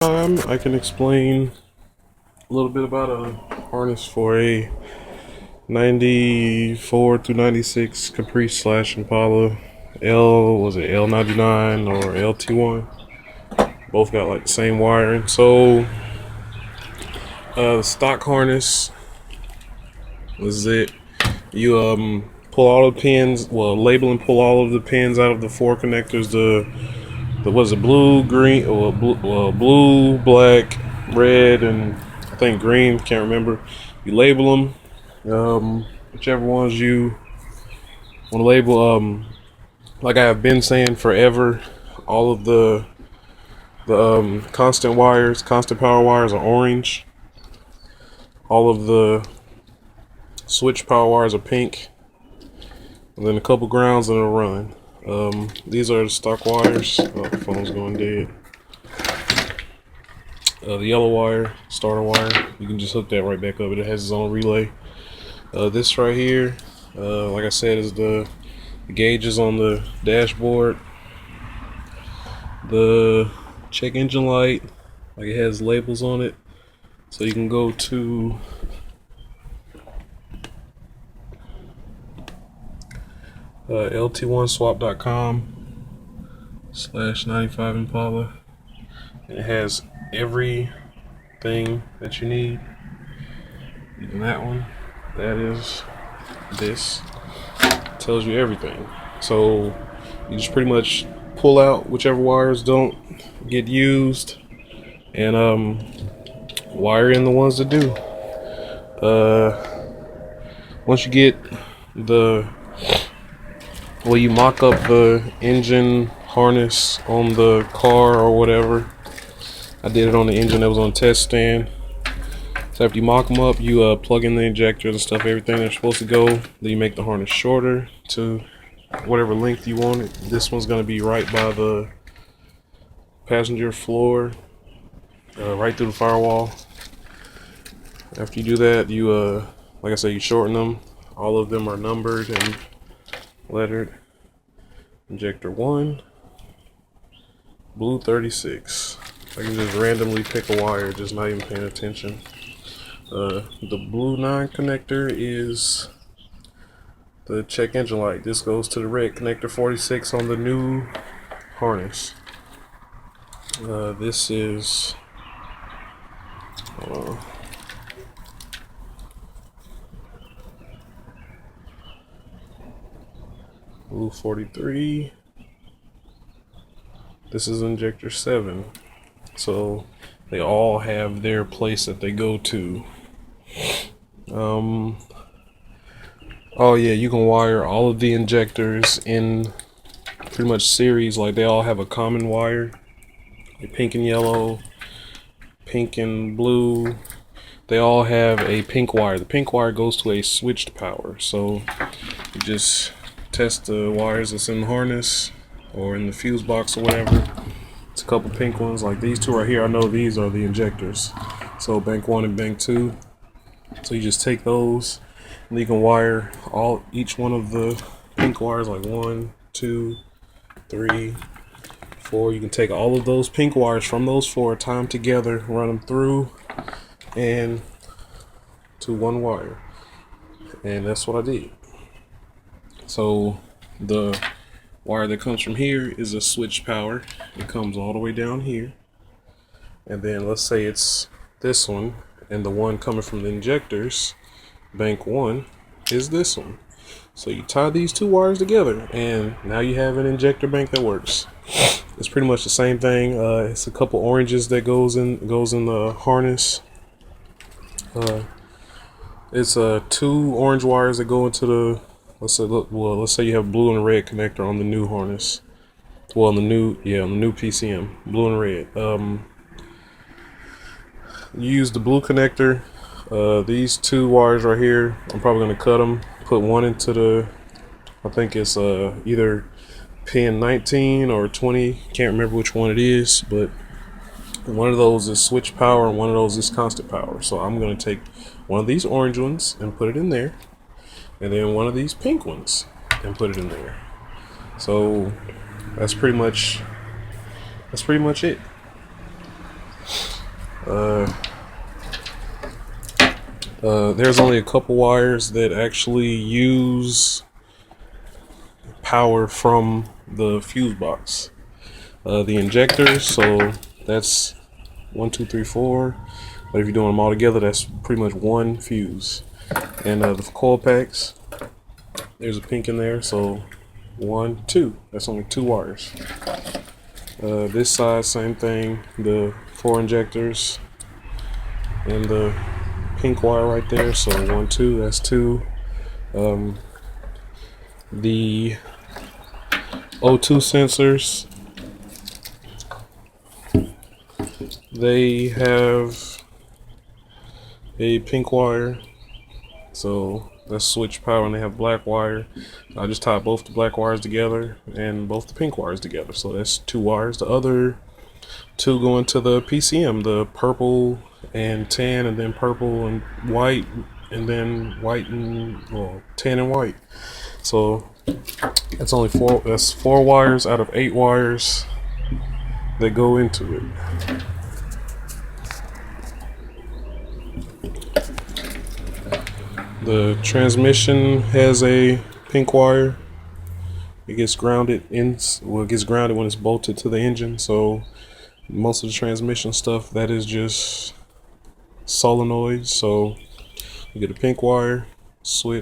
I can explain a little bit about a harness for a 94 through 96 Caprice slash Impala was it L99 or LT1? Both got like the same wiring. So the stock harness was it. You pull all the pins, label and pull all of the pins out of the four connectors. The was it blue, green, or blue, black, red, and I think green. Can't remember. You label them, whichever ones you want to label. Like I have been saying forever, all of the constant power wires are orange. All of the switch power wires are pink, and then a couple grounds and a run. These are the stock wires. Oh, the phone's going dead. The yellow wire, starter wire, you can just hook that right back up. It has its own relay. This right here, like I said, is the gauges on the dashboard. The check engine light, like it has labels on it, so you can go to lt1swap.com/95 Impala, and it has everything that you need. Even that one, that is this, tells you everything. So you just pretty much pull out whichever wires don't get used and wire in the ones that do. Once you get you mock up the engine harness on the car or whatever. I did it on the engine that was on the test stand. So after you mock them up, you plug in the injectors and stuff, everything that's supposed to go. Then you make the harness shorter to whatever length you want it. This one's going to be right by the passenger floor, right through the firewall. After you do that, you like I said, you shorten them. All of them are numbered and lettered. Injector 1, blue 36. I can just randomly pick a wire, just not even paying attention. The blue 9 connector is the check engine light. This goes to the red connector 46 on the new harness. This is blue 43. This is injector 7. So they all have their place that they go to. Oh yeah, you can wire all of the injectors in pretty much series. Like they all have a common wire. Like pink and yellow, pink and blue. They all have a pink wire. The pink wire goes to a switched power. So you just test the wires that's in the harness or in the fuse box or whatever. It's a couple pink ones like these two right here. I know these are the injectors, so bank 1 and bank 2. So you just take those and you can wire each one of the pink wires, like 1, 2, 3, 4. You can take all of those pink wires from those 4, tie them together, run them through and to one wire, and that's what I did. So the wire that comes from here is a switch power. It comes all the way down here, and then let's say it's this one, and the one coming from the injectors, bank 1, is this one. So you tie these two wires together, and now you have an injector bank that works. It's pretty much the same thing. It's a couple oranges that goes in the harness. It's 2 orange wires that go into the, let's say you have blue and red connector on the new harness. Well, on the new PCM, blue and red. You use the blue connector. These 2 wires right here, I'm probably going to cut them. Put one into the, I think it's either pin 19 or 20. Can't remember which one it is, but one of those is switch power and one of those is constant power. So I'm going to take one of these orange ones and put it in there, and then one of these pink ones and put it in there. So that's pretty much it. There's only a couple wires that actually use power from the fuse box. The injectors, so that's 1, 2, 3, 4. But if you're doing them all together, that's pretty much one fuse. And the coil packs, there's a pink in there, so 1, 2. That's only 2 wires. This side, same thing. The 4 injectors and the pink wire right there. So 1, 2. That's 2. The O2 sensors, they have a pink wire, so that's switch power, and they have black wire. I just tied both the black wires together and both the pink wires together, so that's 2 wires. The other 2 go into the PCM, the purple and tan, and then purple and white, and then white and, well, tan and white. So that's only 4. That's 4 wires out of 8 wires that go into it. The transmission has a pink wire. It gets grounded it gets grounded when it's bolted to the engine. So most of the transmission stuff, that is just solenoids. So you get a pink wire, switch.